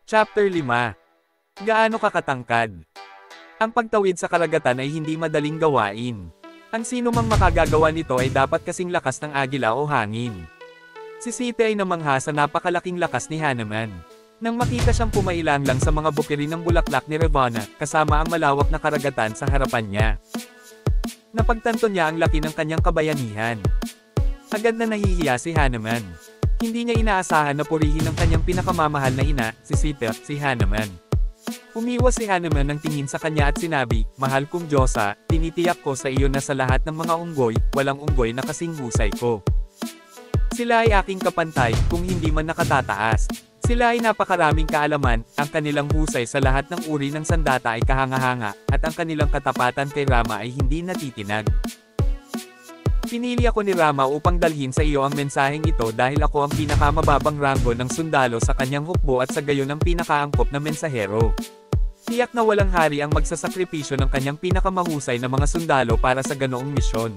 Chapter 5. Gaano ka katangkad? Ang pagtawid sa karagatan ay hindi madaling gawain. Ang sino mang makagagawa nito ay dapat kasing lakas ng agila o hangin. Si Sita ay namangha sa napakalaking lakas ni Hanuman. Nang makita siyang pumailang lang sa mga bukiri ng bulaklak ni Ravana, kasama ang malawak na karagatan sa harapan niya. Napagtanto niya ang laki ng kanyang kabayanihan. Agad na nahihiya si Hanuman. Hindi niya inaasahan na purihin ng kanyang pinakamamahal na ina, si Sita, si Hanuman. Umiwas si Hanuman ng tingin sa kanya at sinabi, "Mahal kong Diyosa, tinitiyak ko sa iyo na sa lahat ng mga unggoy, walang unggoy na kasing husay ko. Sila ay aking kapantay, kung hindi man nakatataas. Sila ay napakaraming kaalaman, ang kanilang husay sa lahat ng uri ng sandata ay kahanga-hanga, at ang kanilang katapatan kay Rama ay hindi natitinag. Pinili ako ni Rama upang dalhin sa iyo ang mensaheng ito dahil ako ang pinakamababang ranggo ng sundalo sa kanyang hukbo at sa gayon ang pinakaangkop na mensahero. Tiyak na walang hari ang magsasakripisyo ng kanyang pinakamahusay na mga sundalo para sa ganoong misyon."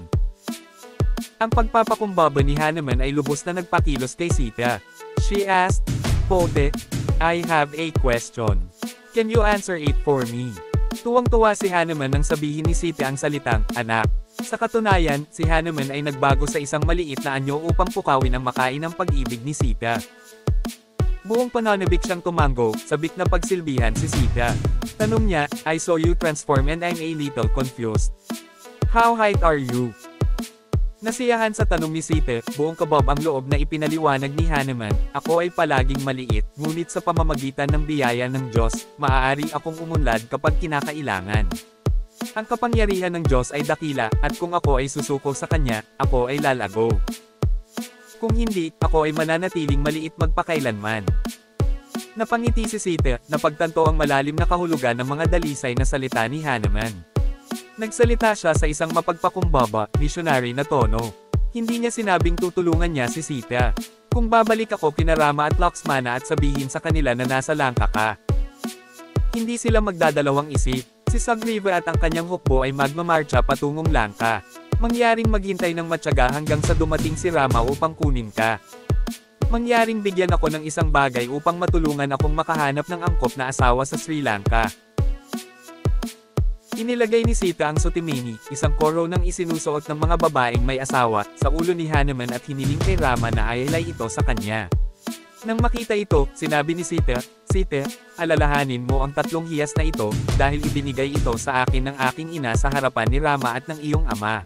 Ang pagpapakumbaba ni Hanuman ay lubos na nagpakilos kay Sita. She asked, "Pote, I have a question. Can you answer it for me?" Tuwang-tuwa si Hanuman nang sabihin ni Sita ang salitang, "anak." Sa katunayan, si Hanuman ay nagbago sa isang maliit na anyo upang pukawin ang makain ng pag-ibig ni Sita. Buong pananabik siyang tumango, sabik na pagsilbihan si Sita. Tanong niya, "I saw you transform and I'm a little confused. How height are you?" Nasiyahan sa tanong ni Sita, buong kabab ang loob na ipinaliwanag ni Hanuman, "Ako ay palaging maliit, ngunit sa pamamagitan ng biyaya ng Diyos, maaari akong umunlad kapag kinakailangan. Ang kapangyarihan ng Diyos ay dakila, at kung ako ay susuko sa Kanya, ako ay lalago. Kung hindi, ako ay mananatiling maliit magpakailanman." Napangiti si Sita, napagtanto ang malalim na kahulugan ng mga dalisay na salita ni Hanuman. Nagsalita siya sa isang mapagpakumbaba, missionary na tono. Hindi niya sinabing tutulungan niya si Sita. "Kung babalik ako kina Rama at Lakshmana at sabihin sa kanila na nasa Langka ka." Hindi sila magdadalawang isip. Si Sugriva at ang kanyang hukbo ay magmamarcha patungong Langka. Mangyaring maghintay ng matyaga hanggang sa dumating si Rama upang kunin ka. Mangyaring bigyan ako ng isang bagay upang matulungan akong makahanap ng angkop na asawa sa Sri Lanka. Inilagay ni Sita ang sutimeni, isang koro ng isinusuot ng mga babaeng may asawa, sa ulo ni Hanuman at hiniling kay Rama na ayalay ito sa kanya. Nang makita ito, sinabi ni Sita, "Sita, alalahanin mo ang 3 hiyas na ito, dahil ibinigay ito sa akin ng aking ina sa harapan ni Rama at ng iyong ama."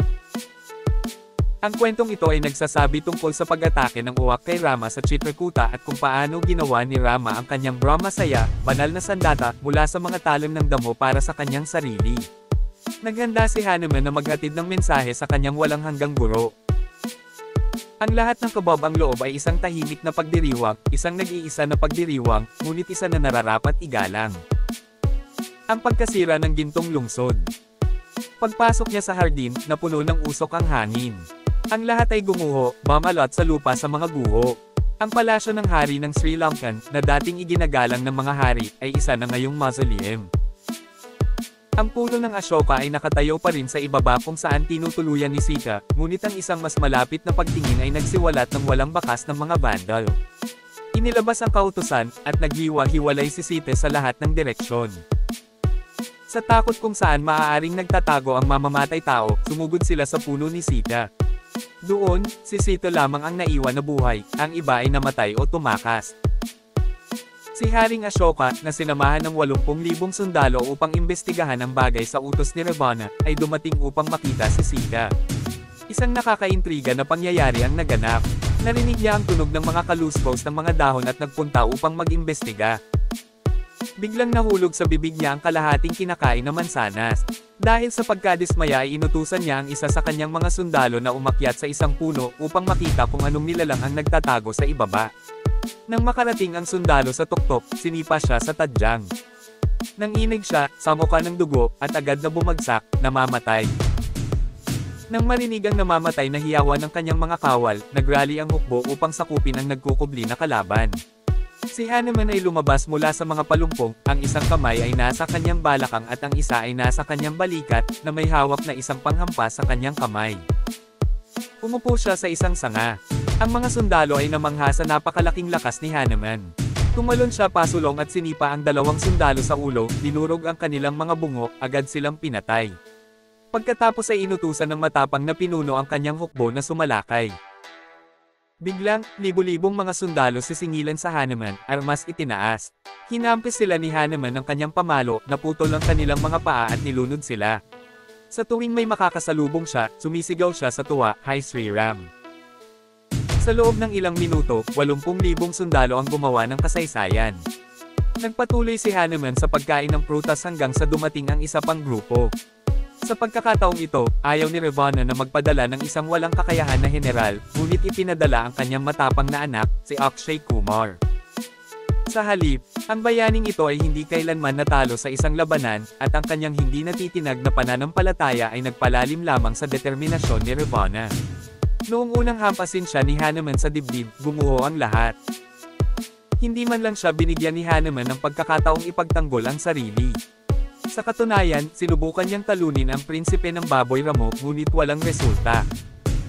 Ang kwentong ito ay nagsasabi tungkol sa pag-atake ng uwak kay Rama sa Chitrakuta at kung paano ginawa ni Rama ang kanyang Brahmasaya, banal na sandata, mula sa mga talim ng damo para sa kanyang sarili. Naghanda si Hanuman na maghatid ng mensahe sa kanyang walang hanggang guro. Ang lahat ng kabab ang loob ay isang tahimik na pagdiriwang, isang nag-iisa na pagdiriwang, ngunit isa na nararapat igalang. Ang pagkasira ng gintong lungsod. Pagpasok niya sa hardin, napuno ng usok ang hangin. Ang lahat ay gumuho, mamalot sa lupa sa mga guho. Ang palasyo ng hari ng Sri Lankan, na dating iginagalang ng mga hari, ay isa na ngayong mausoleum. Ang puno ng Ashoka ay nakatayo pa rin sa ibaba kung saan tinutuluyan ni Sita, ngunit ang isang mas malapit na pagtingin ay nagsiwalat ng walang bakas ng mga Vandal. Inilabas ang kautusan, at naghiwa-hiwalay si Sita sa lahat ng direksyon. Sa takot kung saan maaaring nagtatago ang mamamatay tao, sumugod sila sa puno ni Sita. Doon, si Sita lamang ang naiwan na buhay, ang iba ay namatay o tumakas. Si Haring Ashoka, na sinamahan ng 80,000 sundalo upang imbestigahan ang bagay sa utos ni Ravana, ay dumating upang makita si Sita. Isang nakakaintriga na pangyayari ang naganap. Narinig niya ang tunog ng mga kaluskos ng mga dahon at nagpunta upang mag-imbestiga. Biglang nahulog sa bibig niya ang kalahating kinakain na mansanas. Dahil sa pagkadismaya ay inutusan niya ang isa sa kanyang mga sundalo na umakyat sa isang puno upang makita kung anong nilalang ang nagtatago sa ibaba. Nang makarating ang sundalo sa tuktok, sinipa siya sa tadyang. Nang inig siya, samuka ng dugo, at agad na bumagsak, namamatay. Nang marinig ang namamatay na hiyawan ng kanyang mga kawal, nagrally ang hukbo upang sakupin ang nagkukubli na kalaban. Si Hanuman ay lumabas mula sa mga palumpong, ang isang kamay ay nasa kanyang balakang at ang isa ay nasa kanyang balikat, na may hawak na isang panghampas sa kanyang kamay. Umupo siya sa isang sanga. Ang mga sundalo ay namangha sa napakalaking lakas ni Hanuman. Tumalon siya pasulong at sinipa ang dalawang sundalo sa ulo, dinurog ang kanilang mga bungo, agad silang pinatay. Pagkatapos ay inutusan ng matapang na pinuno ang kanyang hukbo na sumalakay. Biglang, libu-libong mga sundalo sisingilan sa Hanuman, armas itinaas. Hinampis sila ni Hanuman ng kanyang pamalo, naputol ang kanilang mga paa at nilunod sila. Sa tuwing may makakasalubong siya, sumisigaw siya sa tuwa, "Hi Sri Ram." Sa loob ng ilang minuto, 80,000 sundalo ang gumawa ng kasaysayan. Nagpatuloy si Hanuman sa pagkain ng prutas hanggang sa dumating ang isa pang grupo. Sa pagkakataong ito, ayaw ni Ravana na magpadala ng isang walang kakayahan na general, ngunit ipinadala ang kanyang matapang na anak, si Akshay Kumar. Sa halip, ang bayaning ito ay hindi kailanman natalo sa isang labanan, at ang kanyang hindi natitinag na pananampalataya ay nagpalalim lamang sa determinasyon ni Ravana. Noong unang hampasin siya ni Hanuman sa dibdib, gumuho ang lahat. Hindi man lang siya binigyan ni Hanuman ng pagkakataong ipagtanggol ang sarili. Sa katunayan, sinubukan niyang talunin ang prinsipe ng baboy ramo, ngunit walang resulta.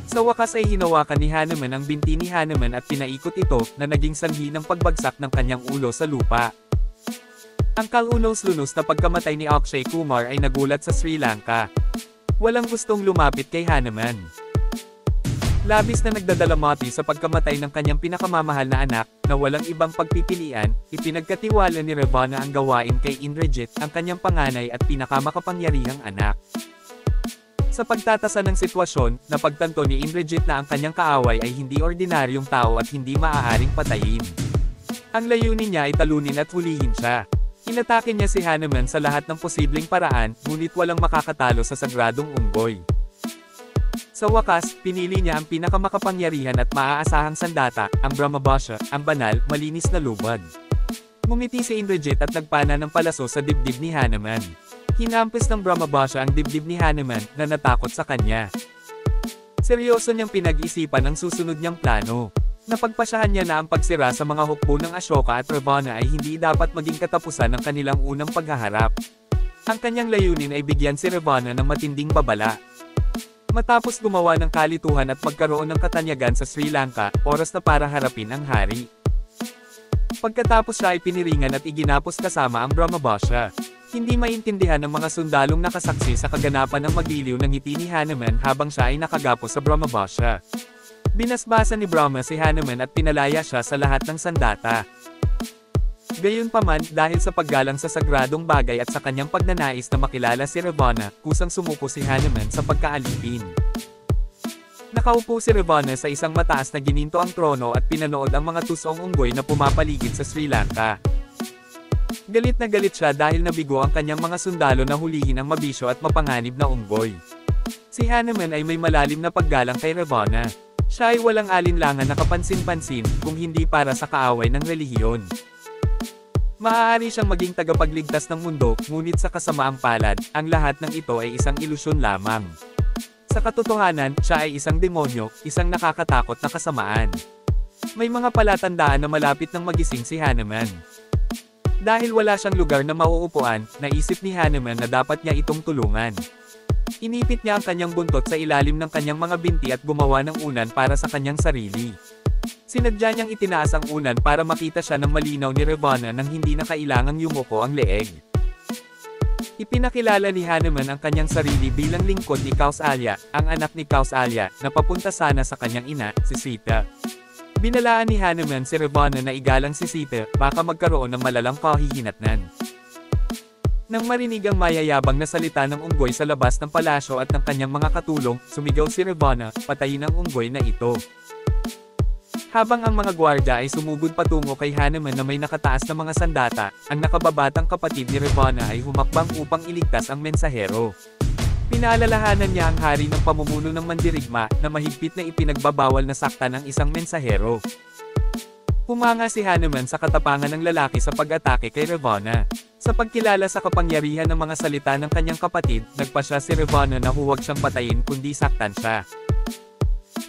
Sa wakas ay hinawakan ni Hanuman ang binti ni Hanuman at pinaikot ito, na naging sanhi ng pagbagsak ng kanyang ulo sa lupa. Ang kalunos-lunos na pagkamatay ni Akshay Kumar ay nagulat sa Sri Lanka. Walang gustong lumapit kay Hanuman. Labis na nagdadalamati sa pagkamatay ng kanyang pinakamamahal na anak, na walang ibang pagpipilian, ipinagkatiwala ni Ravana ang gawain kay Indrajit, ang kanyang panganay at pinakamakapangyarihang anak. Sa pagtatasa ng sitwasyon, napagtanto ni Indrajit na ang kanyang kaaway ay hindi ordinaryong tao at hindi maaaring patayin. Ang layunin niya ay talunin at hulihin siya. Inatake niya si Hanuman sa lahat ng posibleng paraan, ngunit walang makakatalo sa sagradong unggoy. Sa wakas, pinili niya ang pinakamakapangyarihan at maaasahang sandata, ang Brahmabhasha, ang banal, malinis na lubad. Ngumiti si Indrajit at nagpana ng palaso sa dibdib ni Hanuman. Hinampis ng Brahmabhasha ang dibdib ni Hanuman, na natakot sa kanya. Seryoso niyang pinag-isipan ang susunod niyang plano. Napagpasyahan niya na ang pagsira sa mga hukbo ng Ashoka at Ravana ay hindi dapat maging katapusan ng kanilang unang paghaharap. Ang kanyang layunin ay bigyan si Ravana ng matinding babala. Matapos gumawa ng kalituhan at magkaroon ng katanyagan sa Sri Lanka, oras na para harapin ang hari. Pagkatapos siya ay piniringan at iginapos kasama ang Brahmabhasha. Hindi maintindihan ng mga sundalong nakasaksi sa kaganapan ng magiliw ng ngiti ni Hanuman habang siya ay nakagapos sa Brahmabhasha. Binasbasa ni Brahma si Hanuman at pinalaya siya sa lahat ng sandata. Gayunpaman, dahil sa paggalang sa sagradong bagay at sa kanyang pagnanais na makilala si Ravana, kusang sumuko si Hanuman sa pagkaalipin. Nakaupo si Ravana sa isang mataas na gininto ang trono at pinanood ang mga tusong unggoy na pumapaligid sa Sri Lanka. Galit na galit siya dahil nabigo ang kanyang mga sundalo na hulihin ang mabisyo at mapanganib na unggoy. Si Hanuman ay may malalim na paggalang kay Ravana. Siya ay walang alinlangan na kapansin-pansin, kung hindi para sa kaaway ng relihiyon. Maaari siyang maging tagapagligtas ng mundo, ngunit sa kasamaang palad, ang lahat ng ito ay isang ilusyon lamang. Sa katotohanan, siya ay isang demonyo, isang nakakatakot na kasamaan. May mga palatandaan na malapit ng magising si Hanuman. Dahil wala siyang lugar na mauupuan, naisip ni Hanuman na dapat niya itong tulungan. Inipit niya ang kanyang buntot sa ilalim ng kanyang mga binti at gumawa ng unan para sa kanyang sarili. Sinadya niyang itinaas ang unan para makita siya ng malinaw ni Ravana nang hindi na kailangang yumuko ang leeg. Ipinakilala ni Hanuman ang kanyang sarili bilang lingkod ni Kausalya, ang anak ni Kausalya, na papunta sana sa kanyang ina, si Sita. Binalaan ni Hanuman si Ravana na igalang si Sita, baka magkaroon ng malalang kahihinatnan. Nang marinig ang mayayabang na salita ng unggoy sa labas ng palasyo at ng kanyang mga katulong, sumigaw si Ravana, patayin ang unggoy na ito. Habang ang mga gwardya ay sumugod patungo kay Hanuman na may nakataas na mga sandata, ang nakababatang kapatid ni Ravana ay humakbang upang iligtas ang mensahero. Pinaalalahanan niya ang hari ng pamumuno ng mandirigma, na mahigpit na ipinagbabawal na saktan ang isang mensahero. Humanga si Hanuman sa katapangan ng lalaki sa pag-atake kay Ravana. Sa pagkilala sa kapangyarihan ng mga salita ng kanyang kapatid, nagpasya si Ravana na huwag siyang patayin kundi saktan siya.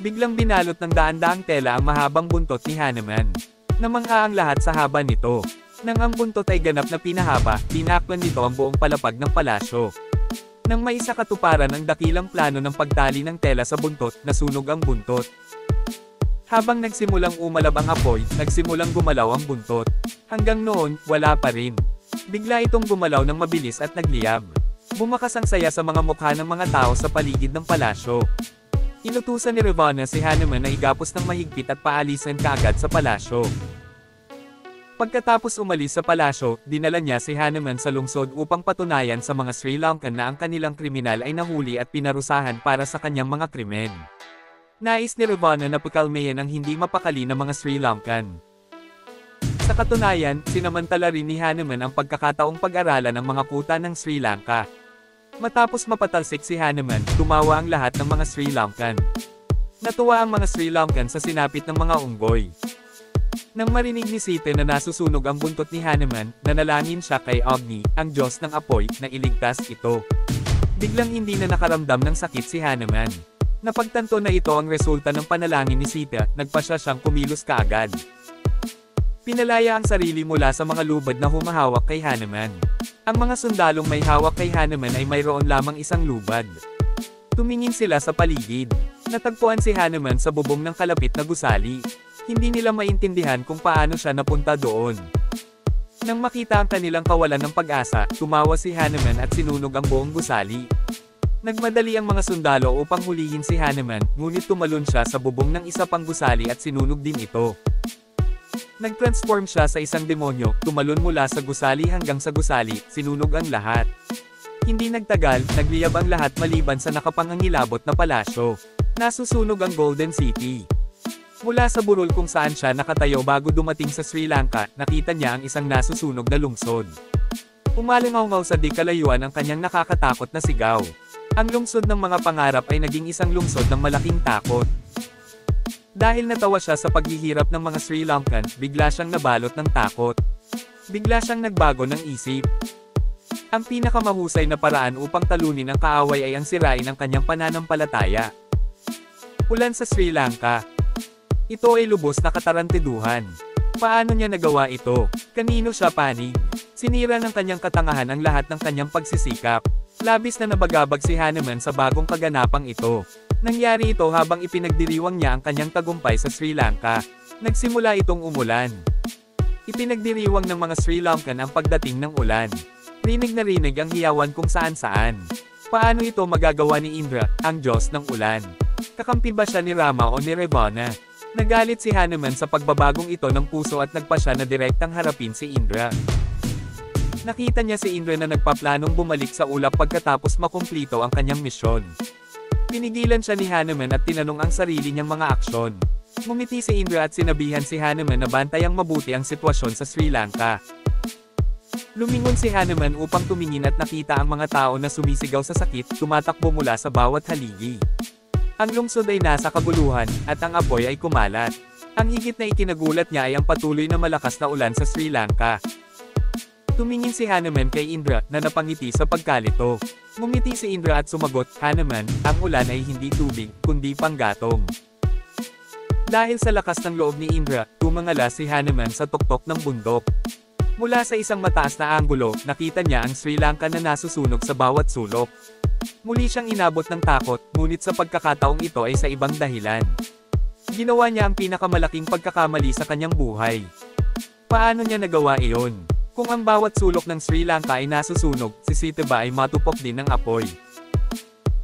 Biglang binalot ng daan-daang tela ang mahabang buntot ni Hanuman. Namangha ang lahat sa haba nito. Nang ang buntot ay ganap na pinahaba, tinakpan nito ang buong palapag ng palasyo. Nang maisakatuparan ang dakilang plano ng pagtali ng tela sa buntot, nasunog ang buntot. Habang nagsimulang umalab ang apoy, nagsimulang gumalaw ang buntot. Hanggang noon, wala pa rin. Bigla itong gumalaw ng mabilis at nagliyab. Bumakas ang saya sa mga mukha ng mga tao sa paligid ng palasyo. Inutusan ni Ravonna si Hanuman na igapos ng mahigpit at paalisan kaagad sa palasyo. Pagkatapos umalis sa palasyo, dinala niya si Hanuman sa lungsod upang patunayan sa mga Sri Lankan na ang kanilang kriminal ay nahuli at pinarusahan para sa kanyang mga krimen. Nais ni Ravonna na pakalmayan ang hindi mapakali na mga Sri Lankan. Sa katunayan, sinamantala rin ni Hanuman ang pagkakataong pag-aralan ng mga kuta ng Sri Lanka. Matapos mapatalsik si Hanuman, tumawa ang lahat ng mga Sri Lankan. Natuwa ang mga Sri Lankan sa sinapit ng mga unggoy. Nang marinig ni Sita na nasusunog ang buntot ni Hanuman, nanalangin siya kay Agni, ang Diyos ng apoy, na iligtas ito. Biglang hindi na nakaramdam ng sakit si Hanuman. Napagtanto na ito ang resulta ng panalangin ni Sita, nagpasya siyang kumilos kaagad. Pinalaya ang sarili mula sa mga lubad na humahawak kay Hanuman. Ang mga sundalong may hawak kay Hanuman ay mayroon lamang isang lubad. Tumingin sila sa paligid. Natagpuan si Hanuman sa bubong ng kalapit na gusali. Hindi nila maintindihan kung paano siya napunta doon. Nang makita ang kanilang kawalan ng pag-asa, tumawa si Hanuman at sinunog ang buong gusali. Nagmadali ang mga sundalo upang hulihin si Hanuman, ngunit tumalon siya sa bubong ng isa pang gusali at sinunog din ito. Nag-transform siya sa isang demonyo, tumalon mula sa gusali hanggang sa gusali, sinunog ang lahat. Hindi nagtagal, nagliyab ang lahat maliban sa nakapangangilabot na palasyo. Nasusunog ang Golden City. Mula sa burol kung saan siya nakatayo bago dumating sa Sri Lanka, nakita niya ang isang nasusunog na lungsod. Umalingaw-ngaw sa di kalayuan ang kanyang nakakatakot na sigaw. Ang lungsod ng mga pangarap ay naging isang lungsod ng malaking takot. Dahil natawa siya sa paghihirap ng mga Sri Lankan, bigla siyang nabalot ng takot. Bigla siyang nagbago ng isip. Ang pinakamahusay na paraan upang talunin ang kaaway ay ang sirain ang kanyang pananampalataya. Ulan sa Sri Lanka. Ito ay lubos na katarantiduhan. Paano niya nagawa ito? Kanino siya panig? Sinira ng kanyang katangahan ang lahat ng kanyang pagsisikap. Labis na nabagabag si Hanuman sa bagong kaganapang ito. Nangyari ito habang ipinagdiriwang niya ang kanyang tagumpay sa Sri Lanka. Nagsimula itong umulan. Ipinagdiriwang ng mga Sri Lankan ang pagdating ng ulan. Rinig na rinig ang hiyawan kung saan-saan. Paano ito magagawa ni Indra, ang Diyos ng ulan? Kakampi ba siya ni Rama o ni Ravonna? Nagalit si Hanuman sa pagbabagong ito ng puso at nagpasya na direktang harapin si Indra. Nakita niya si Indra na nagpaplanong bumalik sa ulap pagkatapos makumplito ang kanyang misyon. Pinigilan siya ni Hanuman at tinanong ang sarili niyang mga aksyon. Ngumiti si Indra at sinabihan si Hanuman na bantayang mabuti ang sitwasyon sa Sri Lanka. Lumingon si Hanuman upang tumingin at nakita ang mga tao na sumisigaw sa sakit, tumatakbo mula sa bawat haligi. Ang lungsod ay nasa kabuluhan, at ang apoy ay kumalat. Ang higit na ikinagulat niya ay ang patuloy na malakas na ulan sa Sri Lanka. Tumingin si Hanuman kay Indra, na napangiti sa pagkalito. Ngumiti si Indra at sumagot, Hanuman, ang ulan ay hindi tubig, kundi panggatong. Dahil sa lakas ng loob ni Indra, tumangala si Hanuman sa tuktok ng bundok. Mula sa isang mataas na anggulo, nakita niya ang Sri Lanka na nasusunog sa bawat sulok. Muli siyang inabot ng takot, ngunit sa pagkakataong ito ay sa ibang dahilan. Ginawa niya ang pinakamalaking pagkakamali sa kanyang buhay. Paano niya nagawa iyon? Kung ang bawat sulok ng Sri Lanka ay nasusunog, si Sita ba ay matupok din ng apoy?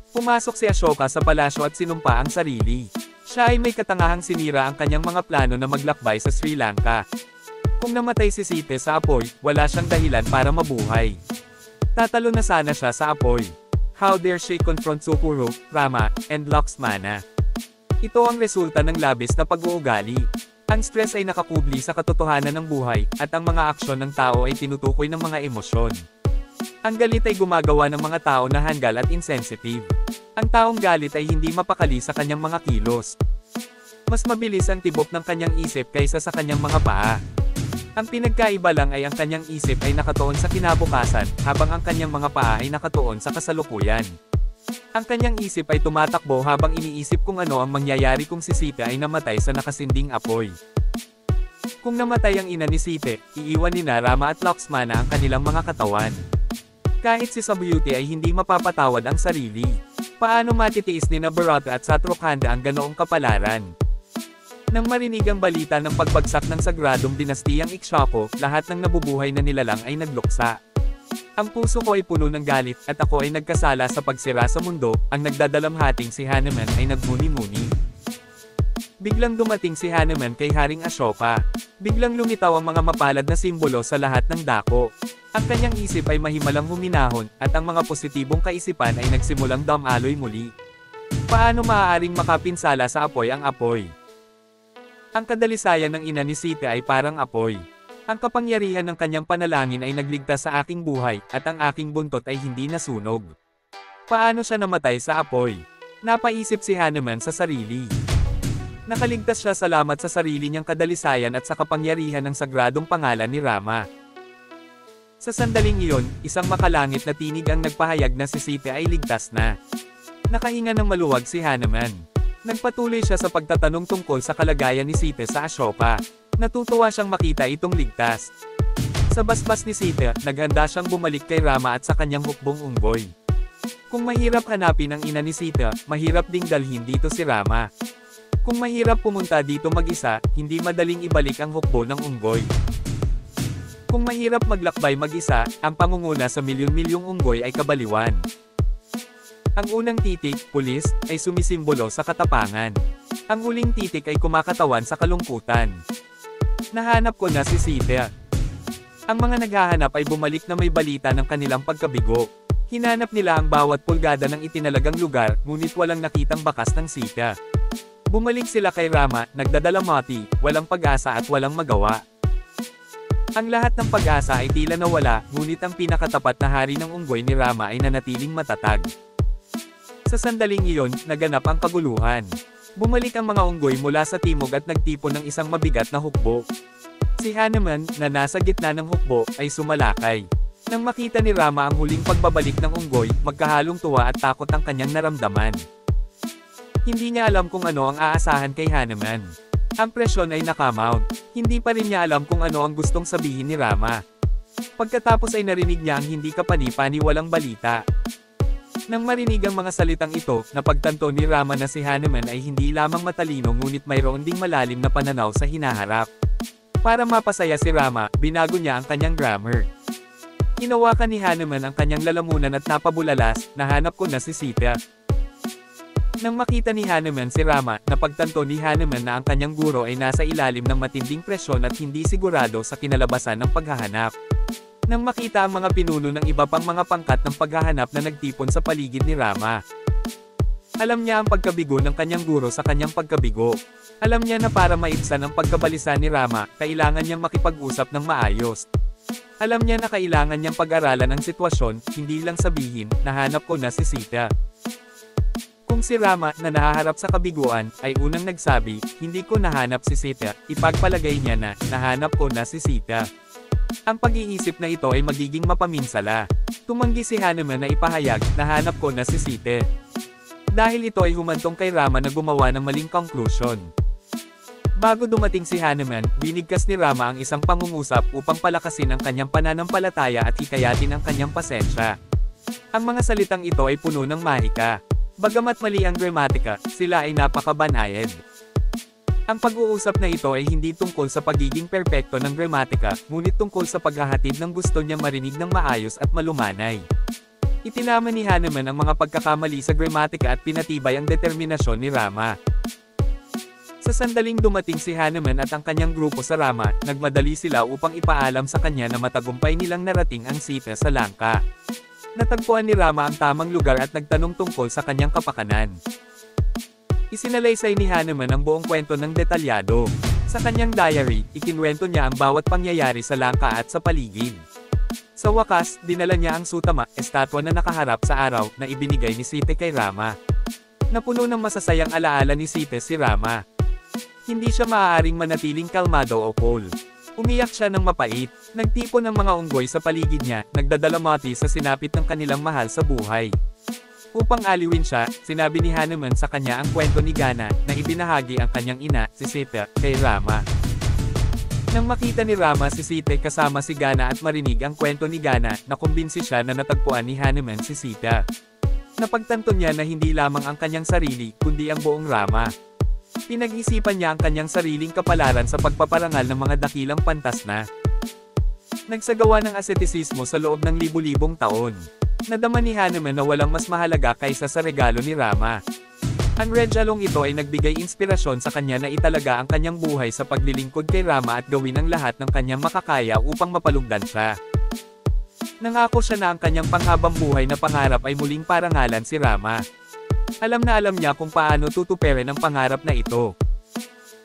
Pumasok si Ashoka sa palasyo at sinumpa ang sarili. Siya ay may katangahang sinira ang kanyang mga plano na maglakbay sa Sri Lanka. Kung namatay si Sita sa apoy, wala siyang dahilan para mabuhay. Tatalo na sana siya sa apoy. How dare she confront Sukuru, Rama, and Lakshmana? Ito ang resulta ng labis na pag-uugali. Ang stress ay nakakubli sa katotohanan ng buhay, at ang mga aksyon ng tao ay tinutukoy ng mga emosyon. Ang galit ay gumagawa ng mga tao na hanggal at insensitive. Ang taong galit ay hindi mapakali sa kanyang mga kilos. Mas mabilis ang tibok ng kanyang isip kaysa sa kanyang mga paa. Ang pinagkaiba lang ay ang kanyang isip ay nakatuon sa kinabukasan, habang ang kanyang mga paa ay nakatuon sa kasalukuyan. Ang kanyang isip ay tumatakbo habang iniisip kung ano ang mangyayari kung si Sita ay namatay sa nakasinding apoy. Kung namatay ang ina ni Sita, iiwan ni Rama at Lakshmana ang kanilang mga katawan. Kahit si Subhuti ay hindi mapapatawad ang sarili. Paano matitiis ni Bharata at Shatrukanda ang ganoong kapalaran? Nang marinig ang balita ng pagbagsak ng sagradong dinastiyang Ikshaku, lahat ng nabubuhay na nilalang ay nagluksa. Ang puso ko ay puno ng galit, at ako ay nagkasala sa pagsira sa mundo. Ang nagdadalamhating si Hanuman ay nagmuni-muni. Biglang dumating si Hanuman kay Haring Ashoka. Biglang lumitaw ang mga mapalad na simbolo sa lahat ng dako. Ang kanyang isip ay mahimalang huminahon, at ang mga positibong kaisipan ay nagsimulang damaloy muli. Paano maaaring makapinsala sa apoy ang apoy? Ang kadalisayan ng ina ni Sita ay parang apoy. Ang kapangyarihan ng kanyang panalangin ay nagligtas sa aking buhay, at ang aking buntot ay hindi nasunog. Paano siya namatay sa apoy? Napaisip si Hanuman sa sarili. Nakaligtas siya salamat sa sarili niyang kadalisayan at sa kapangyarihan ng sagradong pangalan ni Rama. Sa sandaling iyon, isang makalangit na tinig ang nagpahayag na si Sita ay ligtas na. Nakahinga ng maluwag si Hanuman. Nagpatuloy siya sa pagtatanong tungkol sa kalagayan ni Sita sa Ashoka. Natutuwa siyang makita itong ligtas. Sa basbas ni Sita, naghanda siyang bumalik kay Rama at sa kanyang hukbong unggoy. Kung mahirap hanapin ang ina ni Sita, mahirap ding dalhin dito si Rama. Kung mahirap pumunta dito mag-isa, hindi madaling ibalik ang hukbo ng unggoy. Kung mahirap maglakbay mag-isa, ang pangunguna sa milyon-milyong unggoy ay kabaliwan. Ang unang titik, pulis, ay sumisimbolo sa katapangan. Ang huling titik ay kumakatawan sa kalungkutan. Nahanap ko na si Sita. Ang mga naghahanap ay bumalik na may balita ng kanilang pagkabigo. Hinanap nila ang bawat pulgada ng itinalagang lugar, ngunit walang nakitang bakas ng Sita. Bumalik sila kay Rama, nagdadalamati, walang pag-asa at walang magawa. Ang lahat ng pag-asa ay tila nawala, ngunit ang pinakatapat na hari ng unggoy ni Rama ay nanatiling matatag. Sa sandaling iyon, naganap ang kaguluhan. Bumalik ang mga unggoy mula sa timog at nagtipon ng isang mabigat na hukbo. Si Hanuman, na nasa gitna ng hukbo, ay sumalakay. Nang makita ni Rama ang huling pagbabalik ng unggoy, magkahalong tuwa at takot ang kanyang naramdaman. Hindi niya alam kung ano ang aasahan kay Hanuman. Ang presyon ay nakamount. Hindi pa rin niya alam kung ano ang gustong sabihin ni Rama. Pagkatapos ay narinig niya ang hindi kapani-pani walang balita. Nang marinig ang mga salitang ito, napagtanto ni Rama na si Hanuman ay hindi lamang matalino ngunit mayroon ding malalim na pananaw sa hinaharap. Para mapasaya si Rama, binago niya ang kanyang grammar. Hinawakan ni Hanuman ang kanyang lalamunan at napabulalas, nahanap ko na si Sita. Nang makita ni Hanuman si Rama, napagtanto ni Hanuman na ang kanyang guro ay nasa ilalim ng matinding presyon at hindi sigurado sa kinalabasan ng paghahanap. Nang makita ang mga pinuno ng iba pang mga pangkat ng paghahanap na nagtipon sa paligid ni Rama. Alam niya ang pagkabigo ng kanyang guro sa kanyang pagkabigo. Alam niya na para maibsan ang pagkabalisa ni Rama, kailangan niyang makipag-usap ng maayos. Alam niya na kailangan niyang pag-aralan ang sitwasyon, hindi lang sabihin, nahanap ko na si Sita. Kung si Rama, na nahaharap sa kabiguan, ay unang nagsabi, hindi ko nahanap si Sita, ipagpalagay niya na, nahanap ko na si Sita. Ang pag-iisip na ito ay magiging mapaminsala. Tumanggi si Hanuman na ipahayag, nahanap ko na si Sita. Dahil ito ay humantong kay Rama na gumawa ng maling conclusion. Bago dumating si Hanuman, binigkas ni Rama ang isang pangungusap upang palakasin ang kanyang pananampalataya at hikayatin ang kanyang pasensya. Ang mga salitang ito ay puno ng mahika. Bagamat mali ang gramatika, sila ay napakabanayad. Ang pag-uusap na ito ay hindi tungkol sa pagiging perpekto ng gramatika, ngunit tungkol sa paghahatid ng gusto niya marinig ng maayos at malumanay. Itinama ni Hanuman ang mga pagkakamali sa gramatika at pinatibay ang determinasyon ni Rama. Sa sandaling dumating si Hanuman at ang kanyang grupo sa Rama, nagmadali sila upang ipaalam sa kanya na matagumpay nilang narating ang Sita sa Lanka. Natagpuan ni Rama ang tamang lugar at nagtanong tungkol sa kanyang kapakanan. Isinalaysay ni Hanuman ang buong kwento ng detalyado. Sa kanyang diary, ikinwento niya ang bawat pangyayari sa Lanka at sa paligid. Sa wakas, dinala niya ang Sutama, estatwa na nakaharap sa araw, na ibinigay ni Sita kay Rama. Napuno ng masasayang alaala ni Sita si Rama. Hindi siya maaaring manatiling kalmado o cool. Umiyak siya ng mapait. Nagtipon ng mga unggoy sa paligid niya, nagdadalamati sa sinapit ng kanilang mahal sa buhay. Upang aliwin siya, sinabi ni Hanuman sa kanya ang kwento ni Gana, na ibinahagi ang kanyang ina, si Sita, kay Rama. Nang makita ni Rama si Sita kasama si Gana at marinig ang kwento ni Gana, nakumbinsi siya na natagpuan ni Hanuman si Sita. Napagtanto niya na hindi lamang ang kanyang sarili, kundi ang buong Rama. Pinag-isipan niya ang kanyang sariling kapalaran sa pagpaparangal ng mga dakilang pantas na nagsagawa ng asetisismo sa loob ng libu-libong taon. Nadama ni Hanuman na walang mas mahalaga kaysa sa regalo ni Rama. Ang regalong ito ay nagbigay inspirasyon sa kanya na italaga ang kanyang buhay sa paglilingkod kay Rama at gawin ang lahat ng kanyang makakaya upang mapalugdan siya. Nangako siya na ang kanyang panghabang buhay na pangarap ay muling parangalan si Rama. Alam na alam niya kung paano tutuparin ang pangarap na ito.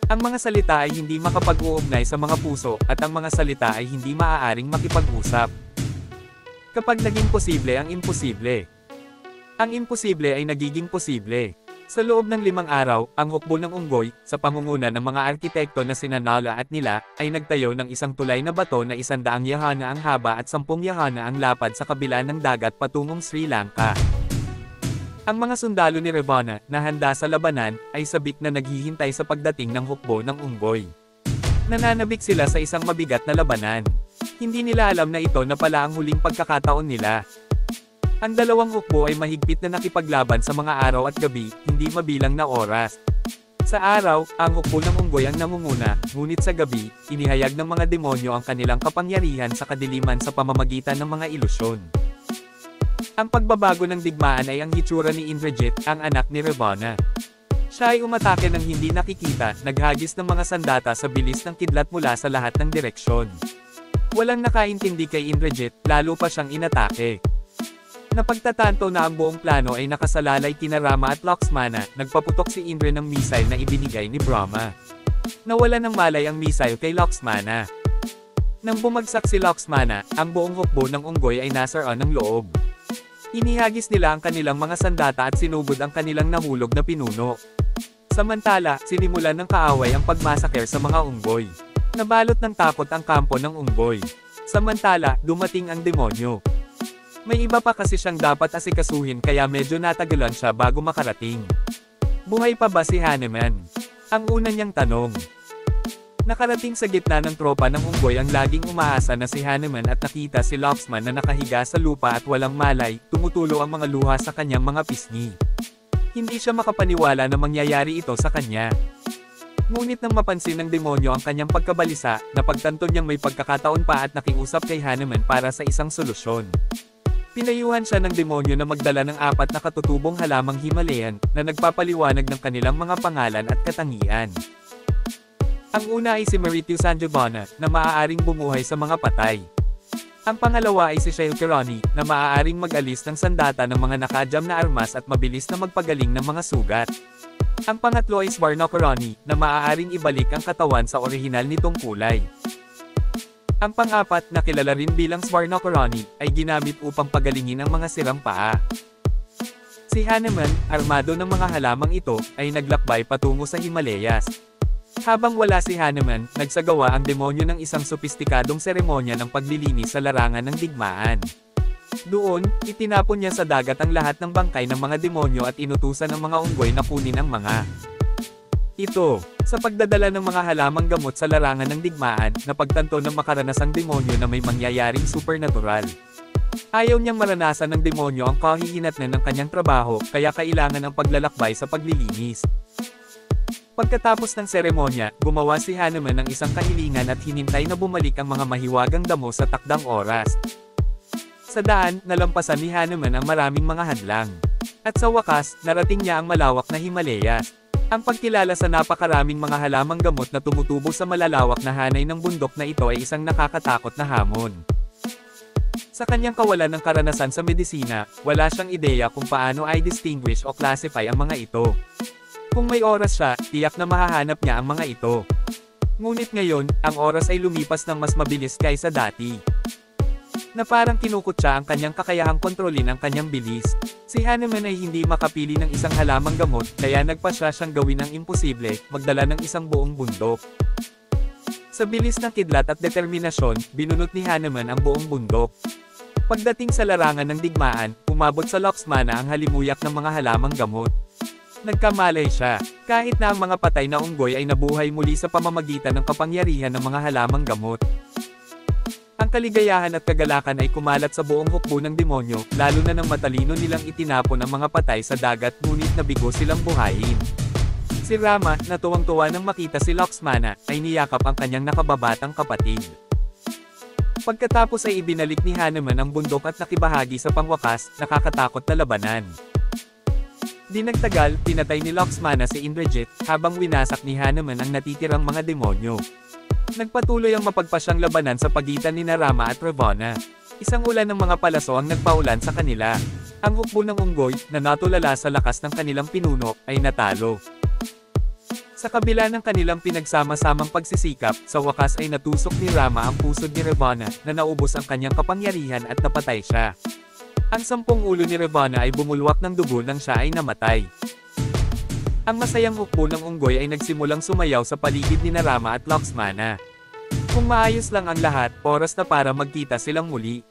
Ang mga salita ay hindi makapag-uugnay sa mga puso, at ang mga salita ay hindi maaaring makipag-usap. Kapag naging posible ang imposible, ang imposible ay nagiging posible. Sa loob ng 5 araw, ang hukbo ng unggoy, sa pangunguna ng mga arkitekto na sina Nala at Nila, ay nagtayo ng isang tulay na bato na 100 yahana ang haba at 10 yahana ang lapad sa kabila ng dagat patungong Sri Lanka. Ang mga sundalo ni Ravana, na handa sa labanan, ay sabik na naghihintay sa pagdating ng hukbo ng unggoy. Nananabik sila sa isang mabigat na labanan. Hindi nila alam na ito na pala ang huling pagkakataon nila. Ang dalawang hukbo ay mahigpit na nakipaglaban sa mga araw at gabi, hindi mabilang na oras. Sa araw, ang hukbo ng unggoy ang namumuna, ngunit sa gabi, inihayag ng mga demonyo ang kanilang kapangyarihan sa kadiliman sa pamamagitan ng mga ilusyon. Ang pagbabago ng digmaan ay ang hitsura ni Indrajit, ang anak ni Ravana. Siya ay umatake ng hindi nakikita, naghagis ng mga sandata sa bilis ng kidlat mula sa lahat ng direksyon. Walang nakaintindi kay Indrajit, lalo pa siyang inatake. Napagtatanto na ang buong plano ay nakasalalay kina Rama at Lakshmana, nagpaputok si Indra ng missile na ibinigay ni Brahma. Nawala ng malay ang missile kay Lakshmana. Nang bumagsak si Lakshmana, ang buong hukbo ng unggoy ay nasaraan ng loob. Inihagis nila ang kanilang mga sandata at sinugod ang kanilang nahulog na pinuno. Samantala, sinimulan ng kaaway ang pagmasaker sa mga unggoy. Nabalot ng takot ang kampo ng unggoy. Samantala, dumating ang demonyo. May iba pa kasi siyang dapat asikasuhin kaya medyo natagalan siya bago makarating. Buhay pa ba si Hanuman? Ang una niyang tanong. Nakarating sa gitna ng tropa ng unggoy ang laging umaasa na si Hanuman at nakita si Lakshman na nakahiga sa lupa at walang malay, tumutulo ang mga luha sa kanyang mga pisngi. Hindi siya makapaniwala na mangyayari ito sa kanya. Ngunit nang mapansin ng demonyo ang kanyang pagkabalisa, napagtanto niyang may pagkakataon pa at nakiusap kay Hanuman para sa isang solusyon. Pinayuhan siya ng demonyo na magdala ng 4 na katutubong halamang Himalayan, na nagpapaliwanag ng kanilang mga pangalan at katangian. Ang una ay si Mritu Sanjivana, na maaaring bumuhay sa mga patay. Ang pangalawa ay si Shailkarani, na maaaring mag-alis ng sandata ng mga nakajam na armas at mabilis na magpagaling ng mga sugat. Ang pangatlo ay Swarnakarani, na maaaring ibalik ang katawan sa orihinal nitong kulay. Ang pang-apat, na kilala rin bilang Swarnakarani, ay ginamit upang pagalingin ang mga sirang paa. Si Hanuman, armado ng mga halamang ito, ay naglakbay patungo sa Himalayas. Habang wala si Hanuman, nagsagawa ang demonyo ng isang sopistikadong seremonya ng paglilinis sa larangan ng digmaan. Doon, itinapon niya sa dagat ang lahat ng bangkay ng mga demonyo at inutusan ng mga unggoy na kunin ang mga ito. Sa pagdadala ng mga halamang gamot sa larangan ng digmaan, napagtanto ng makaranasang demonyo na may mangyayaring supernatural. Ayaw niyang maranasan ng demonyo ang kahihinatnan ng kanyang trabaho, kaya kailangan ang paglalakbay sa paglilinis. Pagkatapos ng seremonya, gumawa si Hanuman ng isang kahilingan at hinintay na bumalik ang mga mahiwagang damo sa takdang oras. Sa daan, nalampasan ni Hanuman ang maraming mga hadlang. At sa wakas, narating niya ang malawak na Himalayas. Ang pagkilala sa napakaraming mga halamang gamot na tumutubo sa malalawak na hanay ng bundok na ito ay isang nakakatakot na hamon. Sa kanyang kawalan ng karanasan sa medisina, wala siyang ideya kung paano i-distinguish o classify ang mga ito. Kung may oras siya, tiyak na mahahanap niya ang mga ito. Ngunit ngayon, ang oras ay lumipas ng mas mabilis kaysa dati. Na parang kinukutya ang kanyang kakayahang kontrolin ang kanyang bilis. Si Hanuman ay hindi makapili ng isang halamang gamot, kaya nagpasya siyang gawin ang imposible, magdala ng isang buong bundok. Sa bilis ng kidlat at determinasyon, binunot ni Hanuman ang buong bundok. Pagdating sa larangan ng digmaan, umabot sa Lakshmana ang halimuyak ng mga halamang gamot. Nagkamalay siya, kahit na ang mga patay na unggoy ay nabuhay muli sa pamamagitan ng kapangyarihan ng mga halamang gamot. Ang kaligayahan at kagalakan ay kumalat sa buong hukbo ng demonyo, lalo na nang matalino nilang itinapon ang mga patay sa dagat ngunit nabigo silang buhayin. Si Rama, na tuwang-tuwa nang makita si Lakshmana, ay niyakap ang kanyang nakababatang kapatid. Pagkatapos ay ibinalik ni Hanuman ang bundok at nakibahagi sa pangwakas, nakakatakot na labanan. Di nagtagal, pinatay ni Lakshmana si Indrajit, habang winasak ni Hanuman ang natitirang mga demonyo. Nagpatuloy ang mapagpasyang labanan sa pagitan ni Rama at Ravana. Isang ulan ng mga palaso ang nagpaulan sa kanila. Ang hukbo ng unggoy, na natulala sa lakas ng kanilang pinuno, ay natalo. Sa kabila ng kanilang pinagsama-samang pagsisikap, sa wakas ay natusok ni Rama ang pusod ni Ravana, na naubos ang kanyang kapangyarihan at napatay siya. Ang 10 ulo ni Ravana ay bumulwak ng dugo nang siya ay namatay. Ang masayang hukbo ng unggoy ay nagsimulang sumayaw sa paligid ni Rama at Lakshmana. Kung maayos lang ang lahat, oras na para magkita silang muli.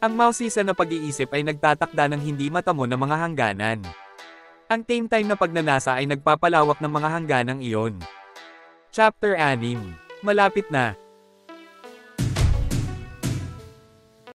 Ang mausisa na pag-iisip ay nagtatakda ng hindi matamo na mga hangganan. Ang Time Time na pagnanasa ay nagpapalawak ng mga hangganang iyon. Chapter 6. Malapit na.